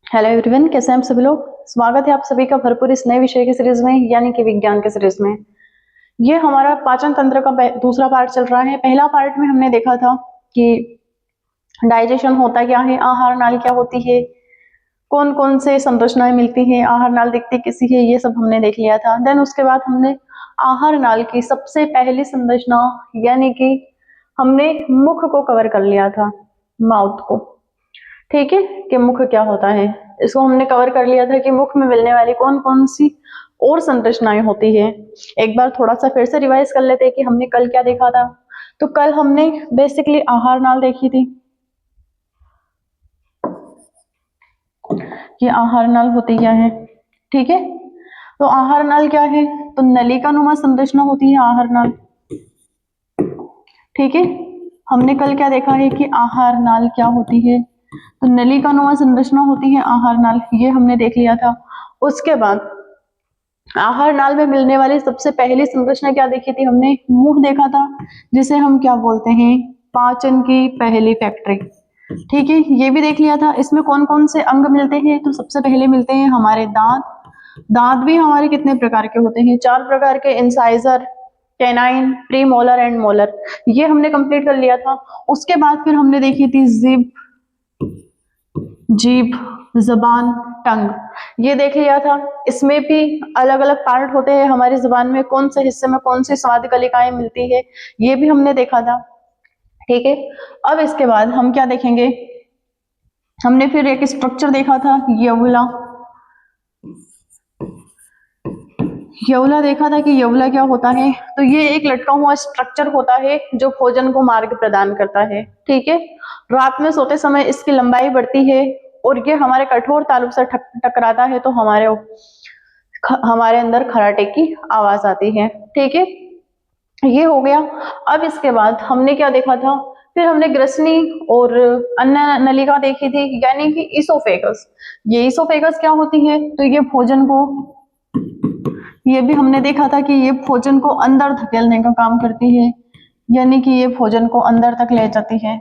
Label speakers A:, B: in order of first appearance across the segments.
A: Hello everyone, कैसे हैं आप सभी लोग। स्वागत है आप सभी का भरपूर इस नए विषय की सीरीज में, यानी कि विज्ञान के सीरीज में। ये हमारा पाचन तंत्र का दूसरा पार्ट चल रहा है। पहला पार्ट में हमने देखा था कि डाइजेशन होता क्या है, आहार नाल क्या होती है, कौन कौन से संरचनाएं मिलती है, आहार नाल दिखती किसी है, ये सब हमने देख लिया था। देन उसके बाद हमने आहार नाल की सबसे पहली संरचना यानी कि हमने मुख को कवर कर लिया था, माउथ को। ठीक है, कि मुख क्या होता है, इसको हमने कवर कर लिया था कि मुख में मिलने वाली कौन कौन सी और संरचनाएं होती है। एक बार थोड़ा सा फिर से रिवाइज कर लेते हैं कि हमने कल क्या देखा था। तो कल हमने बेसिकली आहार नाल देखी थी कि आहार नाल होती क्या है। ठीक है, तो आहार नाल क्या है, तो नलिकानुमा संरचना होती है आहार नाल। ठीक है, हमने कल क्या देखा है कि आहार नाल क्या होती है, तो नलिकानुमा संरचना होती है आहार नाल, ये हमने देख लिया था। उसके बाद आहार नाल में मिलने वाली सबसे पहली संरचना क्या देखी थी हमने, मुंह देखा था, जिसे हम क्या बोलते हैं, पाचन की पहली फैक्ट्री। ठीक है, ये भी देख लिया था। इसमें कौन कौन से अंग मिलते हैं, तो सबसे पहले मिलते हैं हमारे दांत। दांत भी हमारे कितने प्रकार के होते हैं, 4 प्रकार के, incisor, canine, pre molar and molar. ये हमने कंप्लीट कर लिया था। उसके बाद फिर हमने देखी थी जीभ, जीभ, जबान, टंग, ये देख लिया था। इसमें भी अलग अलग पार्ट होते हैं हमारी जबान में, कौन से हिस्से में कौन सी स्वाद कलिकाएं मिलती है, ये भी हमने देखा था। ठीक है, अब इसके बाद हम क्या देखेंगे, हमने फिर एक स्ट्रक्चर देखा था, यवला। यवला देखा था कि यवला क्या होता है, तो ये एक लटका हुआ स्ट्रक्चर होता है जो भोजन को मार्ग प्रदान करता है। ठीक है, रात में सोते समय इसकी लंबाई बढ़ती है और ये हमारे कठोर तालु से टकराता है, तो हमारे अंदर खराटे की आवाज आती है। ठीक है, ये हो गया। अब इसके बाद हमने क्या देखा था, फिर हमने ग्रसनी और अन्न नलिका देखी थी, यानी कि इसोफेगस। ये इसोफेगस क्या होती है, तो ये भोजन को, ये भी हमने देखा था कि ये भोजन को अंदर धकेलने का काम करती है, यानी कि ये भोजन को अंदर तक ले जाती है।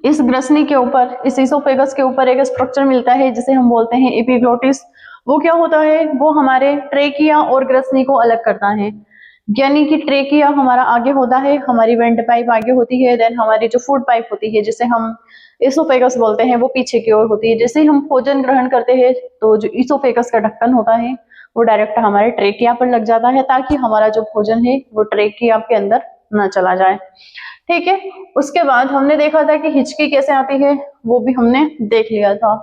A: इस ग्रसनी के ऊपर, इस इसोफेगस के ऊपर एक स्ट्रक्चर मिलता है जिसे हम बोलते हैं एपिग्लोटिस। वो क्या होता है, वो हमारे ट्रेकिया और ग्रसनी को अलग करता है। यानी कि ट्रेकिया हमारा आगे होता है, हमारी वेंट पाइप आगे होती है, देन हमारी जो फूड पाइप होती है जिसे हम इसोफेगस बोलते हैं, वो पीछे की ओर होती है। जैसे ही हम भोजन ग्रहण करते हैं तो जो इसोफेगस का ढक्कन होता है वो डायरेक्ट हमारे ट्रेकिया पर लग जाता है, ताकि हमारा जो भोजन है वो ट्रेकिया के अंदर न चला जाए। ठीक है, उसके बाद हमने देखा था कि हिचकी कैसे आती है, वो भी हमने देख लिया था।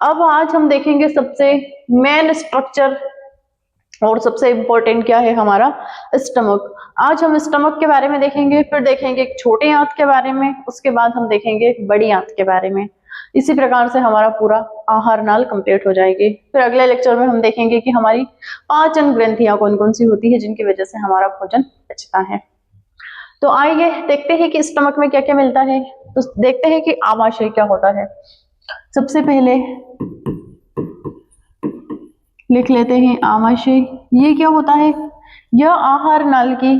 A: अब आज हम देखेंगे सबसे मेन स्ट्रक्चर और सबसे इंपॉर्टेंट क्या है, हमारा स्टमक। आज हम स्टमक के बारे में देखेंगे, फिर देखेंगे छोटे आंत के बारे में, उसके बाद हम देखेंगे बड़ी आंत के बारे में। इसी प्रकार से हमारा पूरा आहार नाल कंप्लीट हो जाएगी। फिर अगले लेक्चर में हम देखेंगे कि हमारी पाचन ग्रंथियां कौन कौन सी होती है जिनकी वजह से हमारा भोजन पचता है। तो आइए देखते हैं कि स्टमक में क्या क्या मिलता है। तो देखते हैं कि आमाशय क्या होता है। सबसे पहले लिख लेते हैं आमाशय। ये क्या होता है, यह आहार नाल की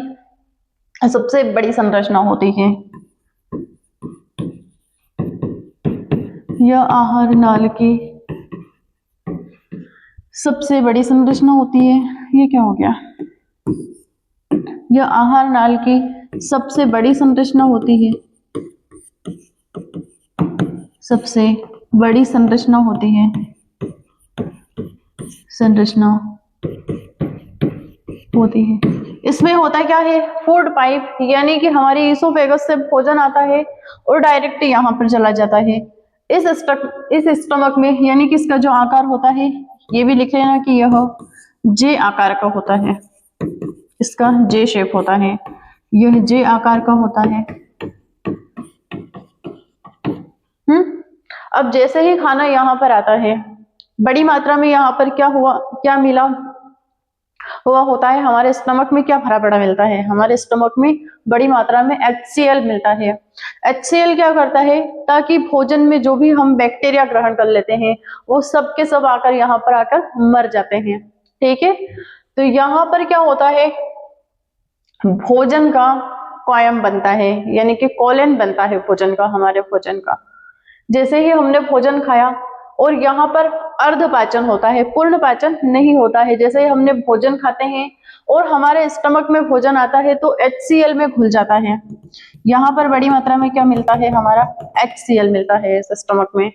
A: सबसे बड़ी संरचना होती है। यह आहार नाल की सबसे बड़ी संरचना होती है। ये क्या हो गया, यह आहार नाल की सबसे बड़ी संरचना होती है, सबसे बड़ी संरचना होती है, संरचना होती है। इसमें होता क्या है, फूड पाइप, यानी कि हमारी इसोफेगस से भोजन आता है और डायरेक्ट यहाँ पर चला जाता है इस स्टमक में। यानी कि इसका जो आकार होता है, ये भी लिख लेना कि यह जे आकार का होता है, इसका जे शेप होता है, यह जे आकार का होता है। अब जैसे ही खाना यहाँ पर आता है, बड़ी मात्रा में यहाँ पर क्या हुआ, क्या मिला हुआ होता है, हमारे स्टमक में क्या भरा पड़ा मिलता है, हमारे स्टमक में बड़ी मात्रा में HCl मिलता है। HCl क्या करता है, ताकि भोजन में जो भी हम बैक्टीरिया ग्रहण कर लेते हैं वो सब के सब आकर यहाँ पर आकर मर जाते हैं। ठीक है, तो यहाँ पर क्या होता है, भोजन का कॉयम बनता है, यानी कि कोलन बनता है भोजन का, हमारे भोजन का। जैसे ही हमने भोजन खाया और यहाँ पर अर्ध पाचन होता है, पूर्ण पाचन नहीं होता है। जैसे ही हमने भोजन खाते हैं और हमारे स्टमक में भोजन आता है तो HCl में घुल जाता है। यहाँ पर बड़ी मात्रा में क्या मिलता है, हमारा HCl मिलता है इस स्टमक में।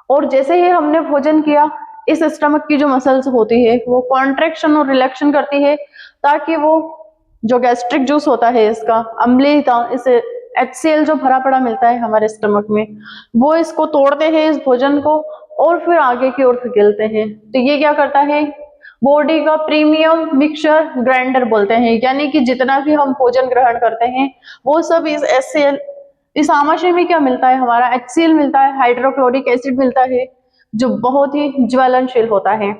A: और जैसे ही हमने भोजन किया, इस स्टमक की जो मसल्स होती है वो कॉन्ट्रैक्शन और रिलैक्शन करती है, ताकि वो जो गैस्ट्रिक जूस होता है इसका अम्लीयता, इस HCl जो भरा पड़ा मिलता है हमारे स्टमक में, वो इसको तोड़ते हैं इस भोजन को और फिर आगे की ओर धकेलते हैं। तो ये क्या करता है, बॉडी का प्रीमियम मिक्सचर ग्राइंडर बोलते हैं, यानी कि जितना भी हम भोजन ग्रहण करते हैं वो सब इस HCl, इस आमाशय में क्या मिलता है, हमारा HCl मिलता है, हाइड्रोक्लोरिक एसिड मिलता है, जो बहुत ही ज्वलनशील होता है।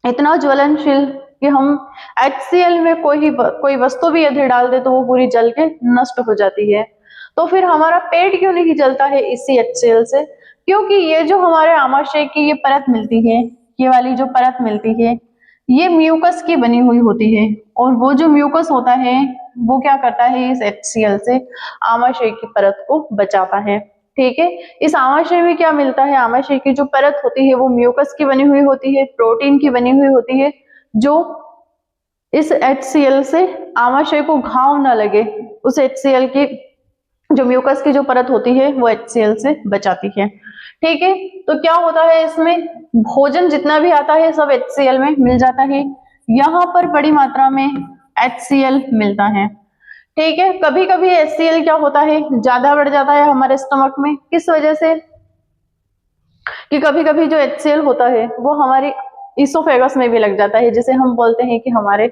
A: इतना ज्वलनशील कि हम HCl में कोई वस्तु भी यदि डाल दे तो वो पूरी जल के नष्ट हो जाती है। तो फिर हमारा पेट क्यों नहीं जलता है इसी HCl से? क्योंकि ये जो हमारे आमाशय की ये परत मिलती है, ये वाली जो परत मिलती है, ये म्यूकस की बनी हुई होती है, और वो जो म्यूकस होता है वो क्या करता है, इस HCl से आमाशय की परत को बचाता है। ठीक है, इस आमाशय में क्या मिलता है, आमाशय की जो परत होती है वो म्यूकस की बनी हुई होती है, प्रोटीन की बनी हुई होती है, जो इस HCl से आमाशय को घाव ना लगे, उस HCl की जो म्यूकस की जो परत होती है वो HCl से बचाती है। ठीक है, तो क्या होता है, इसमें भोजन जितना भी आता है सब HCl में मिल जाता है। यहाँ पर बड़ी मात्रा में HCl मिलता है। ठीक है, कभी कभी HCl क्या होता है, ज्यादा बढ़ जाता है हमारे स्टमक में। किस वजह से, कि कभी कभी जो HCl होता है वो हमारी इसोफेगस में भी लग जाता है, जिसे हम बोलते हैं कि हमारे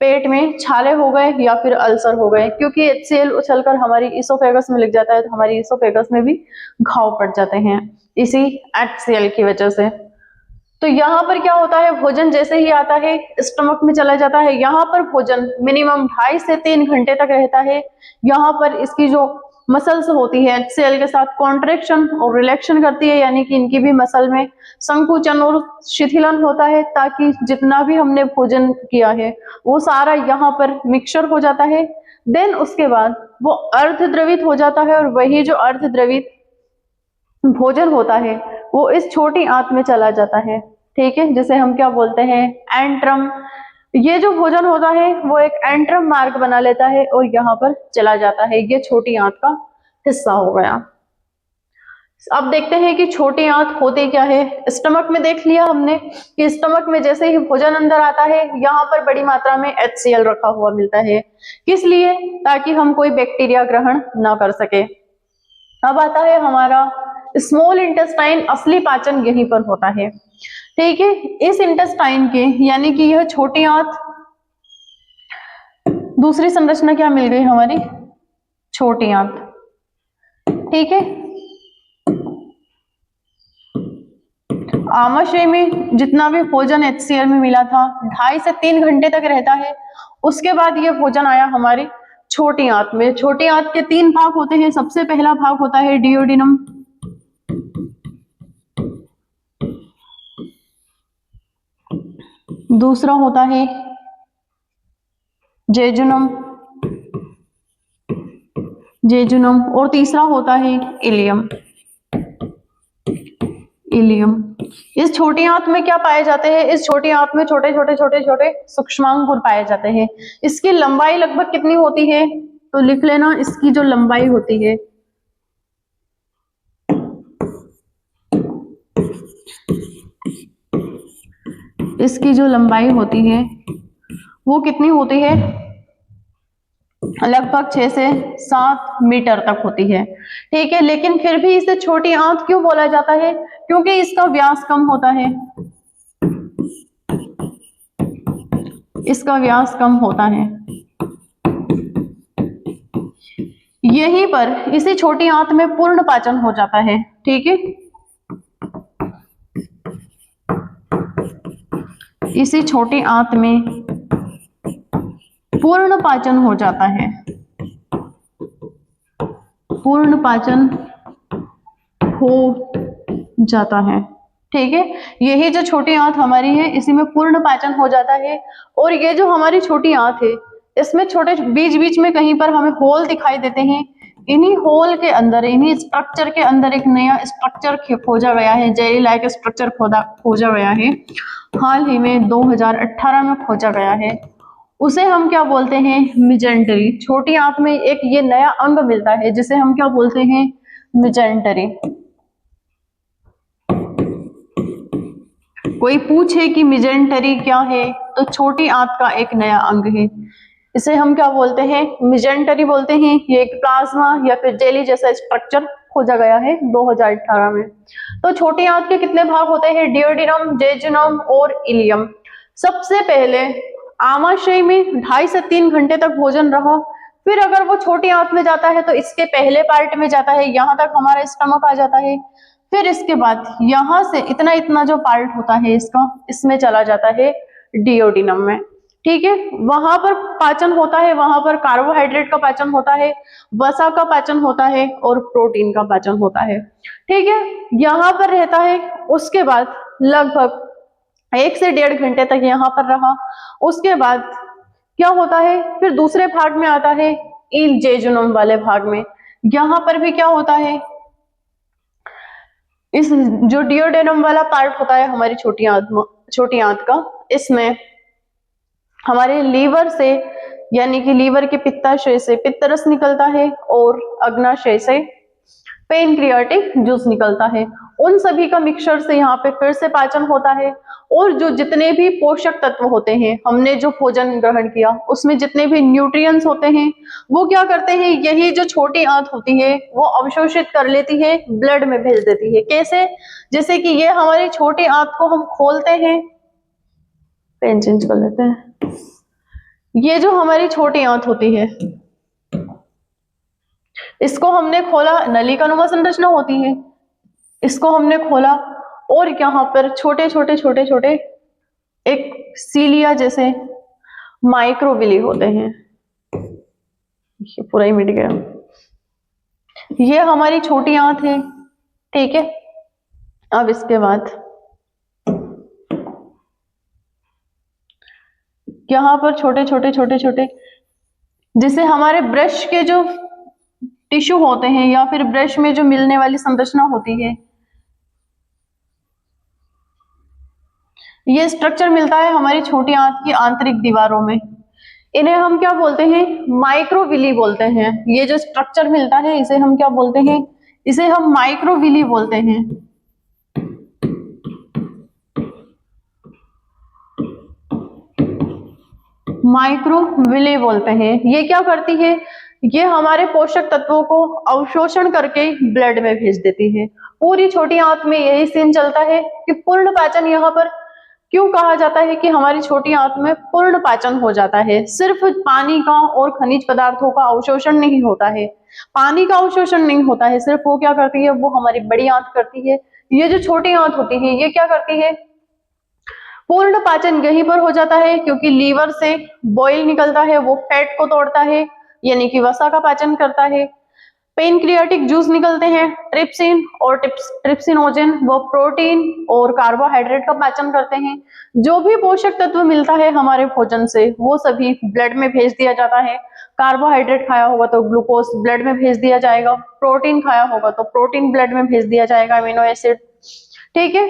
A: पेट में छाले हो गए या फिर अल्सर हो गए, क्योंकि HCl उछलकर हमारी इसोफेगस में लग जाता है, तो हमारी इसोफेगस में भी घाव पड़ जाते हैं इसी HCl की वजह से। तो यहाँ पर क्या होता है, भोजन जैसे ही आता है स्टमक में चला जाता है, यहाँ पर भोजन मिनिमम 2.5 से 3 घंटे तक रहता है। यहाँ पर इसकी जो मसल्स होती है HCl के साथ कॉन्ट्रैक्शन और रिलैक्शन करती है, यानी कि इनकी भी मसल में संकुचन और शिथिलन होता है, ताकि जितना भी हमने भोजन किया है वो सारा यहाँ पर मिक्सचर हो जाता है। देन उसके बाद वो अर्ध द्रवित हो जाता है, और वही जो अर्ध द्रवित भोजन होता है वो इस छोटी आंत में चला जाता है। ठीक है, जिसे हम क्या बोलते हैं, एंट्रम। ये जो भोजन होता है वो एक एंट्रम मार्ग बना लेता है और यहाँ पर चला जाता है, ये छोटी आंत का हिस्सा हो गया। अब देखते हैं कि छोटी आंत होती क्या है। स्टमक में देख लिया हमने कि स्टमक में जैसे ही भोजन अंदर आता है यहाँ पर बड़ी मात्रा में HCl रखा हुआ मिलता है। किस लिए, ताकि हम कोई बैक्टीरिया ग्रहण ना कर सके। अब आता है हमारा स्मॉल इंटेस्टाइन, असली पाचन यहीं पर होता है। ठीक है, इस इंटेस्टाइन के, यानी कि यह छोटी आंत, दूसरी संरचना क्या मिल गई हमारी, छोटी आंत। ठीक है, आमाशय में जितना भी भोजन HCl में मिला था 2.5 से 3 घंटे तक रहता है। उसके बाद यह भोजन आया हमारी छोटी आंत में। छोटी आंत के 3 भाग होते हैं। सबसे पहला भाग होता है डियोडिनम, दूसरा होता है जेजुनम, और तीसरा होता है इलियम। इस छोटी आंत में क्या पाए जाते हैं, इस छोटी आंत में छोटे छोटे सूक्ष्मांकुर पाए जाते हैं। इसकी लंबाई लगभग कितनी होती है, तो लिख लेना, इसकी जो लंबाई होती है वो कितनी होती है, लगभग 6 से 7 मीटर तक होती है। ठीक है, लेकिन फिर भी इसे छोटी आंत क्यों बोला जाता है, क्योंकि इसका व्यास कम होता है, इसका व्यास कम होता है। यहीं पर इसी छोटी आंत में पूर्ण पाचन हो जाता है। ठीक है, इसी छोटी आंत में पूर्ण पाचन हो जाता है, पूर्ण पाचन हो जाता है। ठीक है, यही जो छोटी आंत हमारी है इसी में पूर्ण पाचन हो जाता है। और ये जो हमारी छोटी आंत है इसमें छोटे बीच बीच में कहीं पर हमें होल दिखाई देते हैं। इन्हीं होल के अंदर, इन्हीं स्ट्रक्चर के अंदर एक नया स्ट्रक्चर खोजा गया है, जेली लाइक स्ट्रक्चर खोजा गया है, हाल ही में 2018 में खोजा गया है। उसे हम क्या बोलते हैं? मिजेंटरी। छोटी आंत में एक ये नया अंग मिलता है जिसे हम क्या बोलते हैं? मिजेंटरी। कोई पूछे कि मिजेंटरी क्या है, तो छोटी आंत का एक नया अंग है, इसे हम क्या बोलते हैं? मिजेंटरी बोलते हैं। ये एक प्लाज्मा या फिर जेली जैसा स्ट्रक्चर खोजा गया है 2018 में। तो छोटी आंत के कितने भाग होते हैं? डियोडिनम, जेजुनम और इलियम। सबसे पहले आमाशय में 2.5 से 3 घंटे तक भोजन रहा, फिर अगर वो छोटी आंत में जाता है तो इसके पहले पार्ट में जाता है, यहां तक हमारा स्टमक आ जाता है। फिर इसके बाद यहां से इतना इतना जो पार्ट होता है इसका, इसमें चला जाता है डियोडिनम में। ठीक है, वहां पर पाचन होता है, वहां पर कार्बोहाइड्रेट का पाचन होता है, वसा का पाचन होता है और प्रोटीन का पाचन होता है। ठीक है, यहाँ पर रहता है। उसके बाद लगभग 1 से 1.5 घंटे तक यहाँ पर रहा। उसके बाद क्या होता है? फिर दूसरे भाग में आता है, इल जेजुनम वाले भाग में। यहाँ पर भी क्या होता है? इस जो डियोडेनम वाला पार्ट होता है हमारी छोटी आंत का, इसमें हमारे लीवर से, यानी कि लीवर के पित्ताशय से पित्तरस निकलता है और अग्नाशय से पेनक्रियाटिक जूस निकलता है। उन सभी का मिक्सचर से यहाँ पे फिर से पाचन होता है, और जो जितने भी पोषक तत्व होते हैं, हमने जो भोजन ग्रहण किया उसमें जितने भी न्यूट्रिएंट्स होते हैं, वो क्या करते हैं? यही जो छोटी आंत होती है वो अवशोषित कर लेती है, ब्लड में भेज देती है। कैसे? जैसे कि ये हमारी छोटी आंत को हम खोलते हैं, पेन चेंज कर लेते हैं। ये जो हमारी छोटी आंत होती है, इसको हमने खोला, नलिकानुमा संरचना होती है, इसको हमने खोला और यहाँ पर छोटे छोटे छोटे छोटे एक सीलिया जैसे माइक्रोविली होते हैं। ये पूरा ही मिट गया। ये हमारी छोटी आंत है। ठीक है, अब इसके बाद यहाँ पर छोटे छोटे छोटे छोटे, जिसे हमारे ब्रश के जो टिश्यू होते हैं या फिर ब्रश में जो मिलने वाली संरचना होती है, ये स्ट्रक्चर मिलता है हमारी छोटी आंत की आंतरिक दीवारों में। इन्हें हम क्या बोलते हैं? माइक्रोविली बोलते हैं। ये जो स्ट्रक्चर मिलता है इसे हम क्या बोलते हैं? इसे हम माइक्रोविली बोलते हैं। माइक्रोविली बोलते हैं। ये क्या करती है? ये हमारे पोषक तत्वों को अवशोषण करके ब्लड में भेज देती है। पूरी छोटी आंत में यही सीन चलता है कि पूर्ण पाचन, यहाँ पर क्यों कहा जाता है कि हमारी छोटी आंत में पूर्ण पाचन हो जाता है? सिर्फ पानी का और खनिज पदार्थों का अवशोषण नहीं होता है, पानी का अवशोषण नहीं होता है, सिर्फ वो क्या करती है? वो हमारी बड़ी आंत करती है। ये जो छोटी आंत होती है ये क्या करती है? पूर्ण पाचन यहीं पर हो जाता है, क्योंकि लीवर से बॉइल निकलता है, वो फैट को तोड़ता है, यानी कि वसा का पाचन करता है। पेनक्रियाटिक जूस निकलते हैं, ट्रिप्सिन और ट्रिप्सिनोजन, वो प्रोटीन और कार्बोहाइड्रेट का पाचन करते हैं। जो भी पोषक तत्व मिलता है हमारे भोजन से वो सभी ब्लड में भेज दिया जाता है। कार्बोहाइड्रेट खाया होगा तो ग्लूकोज ब्लड में भेज दिया जाएगा, प्रोटीन खाया होगा तो प्रोटीन ब्लड में भेज दिया जाएगा, अमीनो एसिड। ठीक है,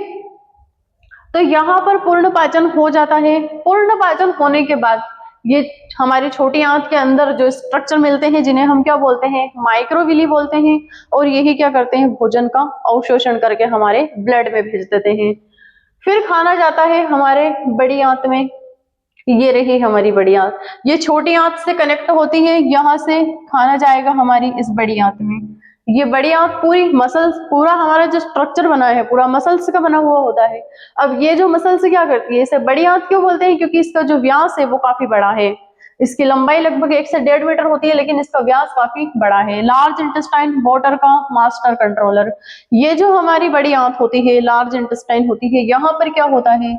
A: तो यहाँ पर पूर्ण पाचन हो जाता है। पूर्ण पाचन होने के बाद ये हमारी छोटी आंत के अंदर जो स्ट्रक्चर मिलते हैं जिन्हें हम क्या बोलते हैं? माइक्रोविली बोलते हैं, और यही क्या करते हैं? भोजन का अवशोषण करके हमारे ब्लड में भेज देते हैं। फिर खाना जाता है हमारे बड़ी आंत में। ये रही हमारी बड़ी आंत, ये छोटी आंत से कनेक्ट होती है, यहाँ से खाना जाएगा हमारी इस बड़ी आंत में। ये बड़ी आंत पूरी मसल्स, पूरा हमारा जो स्ट्रक्चर बना है पूरा मसल्स का बना हुआ होता है। अब ये जो मसल्स क्या करती है, इसे बड़ी आंत क्यों बोलते हैं? क्योंकि इसका जो व्यास है वो काफी बड़ा है। इसकी लंबाई लगभग 1 से 1.5 मीटर होती है, लेकिन इसका व्यास काफी बड़ा है। लार्ज इंटेस्टाइन वाटर का मास्टर कंट्रोलर, ये जो हमारी बड़ी आंत होती है, लार्ज इंटेस्टाइन होती है, यहाँ पर क्या होता है?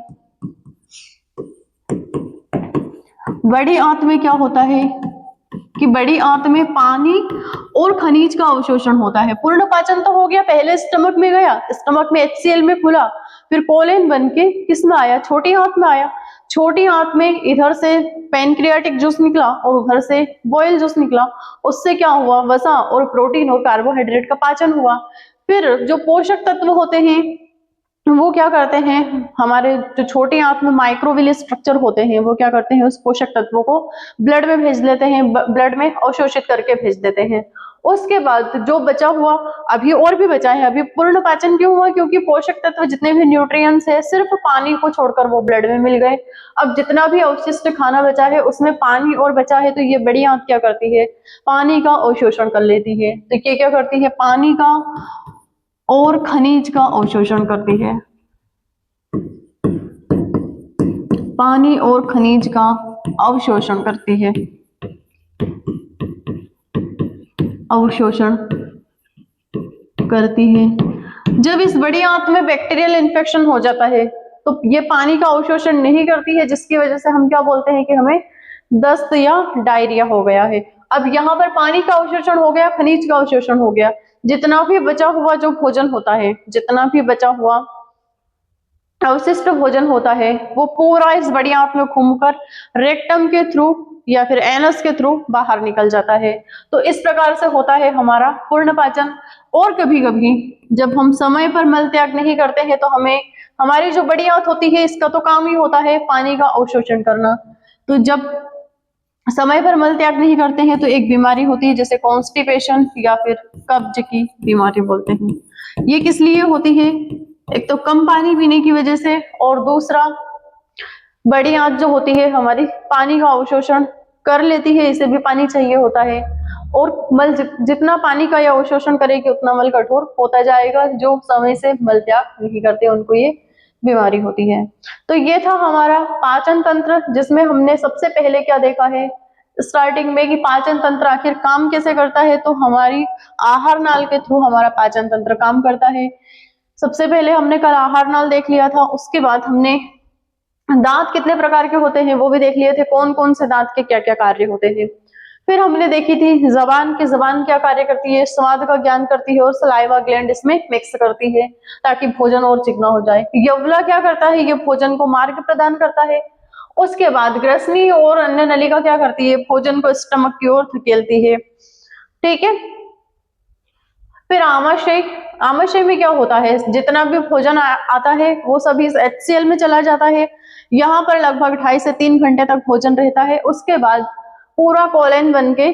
A: बड़ी आंत में क्या होता है कि बड़ी आंत में पानी और खनिज का अवशोषण होता है। पूर्ण पाचन तो हो गया, पहले स्टमक में गया, स्टमक में HCl में खुला, फिर कोलेन बन के किस में आया? छोटी आंत में आया। छोटी आंत में इधर से पैनक्रियाटिक जूस निकला और उधर से बॉयल जूस निकला, उससे क्या हुआ, वसा और प्रोटीन और कार्बोहाइड्रेट का पाचन हुआ। फिर जो पोषक तत्व होते हैं वो क्या करते हैं, हमारे जो छोटी आंत में माइक्रोविल स्ट्रक्चर होते हैं वो क्या करते हैं, उस पोषक तत्वों को ब्लड में भेज लेते हैं, ब्लड में अवशोषित करके भेज देते हैं। उसके बाद जो बचा हुआ, अभी और भी बचा है, अभी पूर्ण पाचन क्यों हुआ, क्योंकि पोषक तत्व जितने भी न्यूट्रिएंट्स है सिर्फ पानी को छोड़कर वो ब्लड में मिल गए। अब जितना भी अवशिष्ट खाना बचा है उसमें पानी और बचा है, तो ये बड़ी आंत क्या करती है, पानी का अवशोषण कर लेती है। तो ये क्या करती है, पानी का और खनिज का अवशोषण करती है, पानी और खनिज का अवशोषण करती है, अवशोषण करती है। जब इस बड़ी आंत में बैक्टीरियल इन्फेक्शन हो जाता है तो ये पानी का अवशोषण नहीं करती है, जिसकी वजह से हम क्या बोलते हैं कि हमें दस्त या डायरिया हो गया है। अब यहाँ पर पानी का अवशोषण हो गया, खनिज का अवशोषण हो गया, जितना भी बचा हुआ जो भोजन होता है, जितना भी बचा हुआ अवशिष्ट भोजन होता है वो पूरा इस बड़ी आंत में घूमकर रेक्टम के थ्रू या फिर एनस के थ्रू बाहर निकल जाता है। तो इस प्रकार से होता है हमारा पूर्ण पाचन। और कभी कभी जब हम समय पर मल त्याग नहीं करते हैं तो हमें, हमारी जो बड़ी आंत होती है इसका तो काम ही होता है पानी का अवशोषण करना। तो जब समय पर मल त्याग नहीं करते हैं तो एक बीमारी होती है जैसे कॉन्स्टिपेशन या फिर कब्ज की बीमारी बोलते हैं। ये किस लिए होती है, एक तो कम पानी पीने की वजह से, और दूसरा बड़ी आंत जो होती है हमारी पानी का अवशोषण कर लेती है, इसे भी पानी चाहिए होता है, और मल जितना पानी का यह अवशोषण करेगी उतना मल कठोर होता जाएगा। जो समय से मल त्याग नहीं करते उनको ये बीमारी होती है। तो ये था हमारा पाचन तंत्र, जिसमें हमने सबसे पहले क्या देखा है स्टार्टिंग में कि पाचन तंत्र आखिर काम कैसे करता है। तो हमारी आहार नाल के थ्रू हमारा पाचन तंत्र काम करता है। सबसे पहले हमने कल आहार नाल देख लिया था, उसके बाद हमने दांत कितने प्रकार के होते हैं वो भी देख लिए थे, कौन कौन से दांत के क्या क्या कार्य होते हैं। फिर हमने देखी थी जबान की, जबान क्या कार्य करती है, स्वाद का ज्ञान करती है और सलाइवा ग्लैंड इसमें मिक्स करती है ताकि भोजन और चिकना हो जाए। यवला क्या करता है, ये भोजन को मार्ग प्रदान करता है। उसके बाद ग्रसनी और अन्य नलिका क्या करती है, भोजन को स्टमक की ओर धकेलती है। ठीक है। फिर आमाशय, आमाशय में क्या होता है, जितना भी भोजन आता है वो सभी इस HCl में चला जाता है। यहाँ पर लगभग 2.5 से 3 घंटे तक भोजन रहता है। उसके बाद पूरा कोलन बन के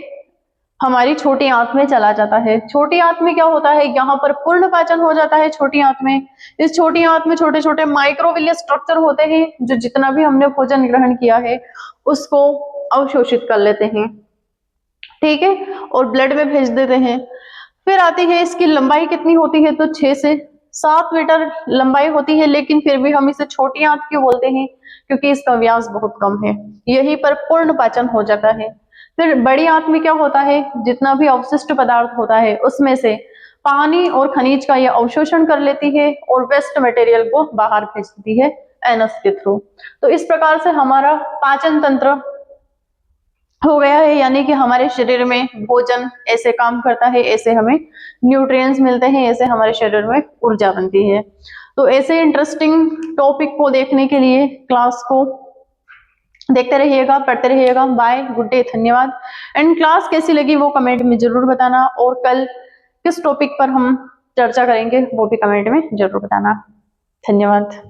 A: हमारी छोटी आंत में चला जाता है। छोटी आंत में क्या होता है, यहाँ पर पूर्ण पाचन हो जाता है छोटी आंत में। इस छोटी आंत में छोटे छोटे माइक्रोविल स्ट्रक्चर होते हैं जो जितना भी हमने भोजन ग्रहण किया है उसको अवशोषित कर लेते हैं। ठीक है, और ब्लड में भेज देते हैं। फिर आती है इसकी लंबाई कितनी होती है, तो 6 से 7 मीटर लंबाई होती है, लेकिन फिर भी हम इसे छोटी आंत क्यों बोलते हैं, क्योंकि इसका व्यास बहुत कम है। यहीं पर पूर्ण पाचन हो जाता है। फिर बड़ी आंत में क्या होता है, जितना भी अवशिष्ट पदार्थ होता है उसमें से पानी और खनिज का यह अवशोषण कर लेती है और वेस्ट मटेरियल को बाहर भेज देती है एनस के थ्रू। तो इस प्रकार से हमारा पाचन तंत्र हो गया है, यानी कि हमारे शरीर में भोजन ऐसे काम करता है, ऐसे हमें न्यूट्रिएंट्स मिलते हैं, ऐसे हमारे शरीर में ऊर्जा बनती है। तो ऐसे इंटरेस्टिंग टॉपिक को देखने के लिए क्लास को देखते रहिएगा, पढ़ते रहिएगा। बाय, गुड डे, धन्यवाद। एंड क्लास कैसी लगी वो कमेंट में जरूर बताना, और कल किस टॉपिक पर हम चर्चा करेंगे वो भी कमेंट में जरूर बताना। धन्यवाद।